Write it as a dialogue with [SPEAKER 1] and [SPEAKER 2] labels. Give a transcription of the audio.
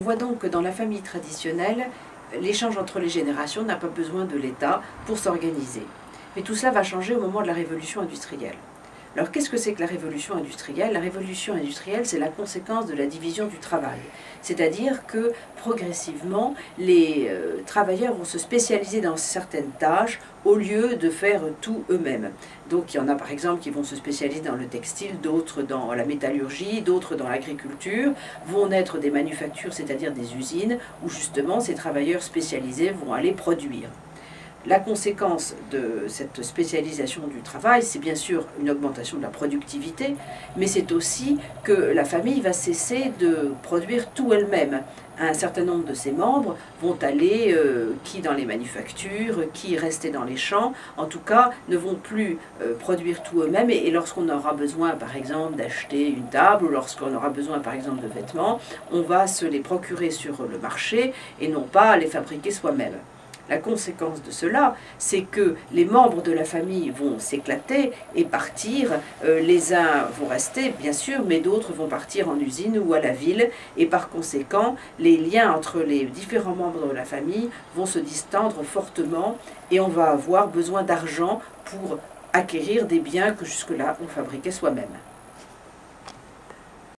[SPEAKER 1] On voit donc que dans la famille traditionnelle, l'échange entre les générations n'a pas besoin de l'État pour s'organiser. Mais tout cela va changer au moment de la révolution industrielle. Alors qu'est-ce que c'est que la révolution industrielle? La révolution industrielle, c'est la conséquence de la division du travail. C'est-à-dire que progressivement, les travailleurs vont se spécialiser dans certaines tâches au lieu de faire tout eux-mêmes. Donc il y en a par exemple qui vont se spécialiser dans le textile, d'autres dans la métallurgie, d'autres dans l'agriculture. Vont naître des manufactures, c'est-à-dire des usines, où justement ces travailleurs spécialisés vont aller produire. La conséquence de cette spécialisation du travail, c'est bien sûr une augmentation de la productivité, mais c'est aussi que la famille va cesser de produire tout elle-même. Un certain nombre de ses membres vont aller, qui dans les manufactures, qui rester dans les champs, en tout cas ne vont plus produire tout eux-mêmes, et lorsqu'on aura besoin par exemple d'acheter une table, ou lorsqu'on aura besoin par exemple de vêtements, on va se les procurer sur le marché et non pas les fabriquer soi-même. La conséquence de cela, c'est que les membres de la famille vont s'éclater et partir. Les uns vont rester, bien sûr, mais d'autres vont partir en usine ou à la ville. Et par conséquent, les liens entre les différents membres de la famille vont se distendre fortement et on va avoir besoin d'argent pour acquérir des biens que jusque-là on fabriquait soi-même.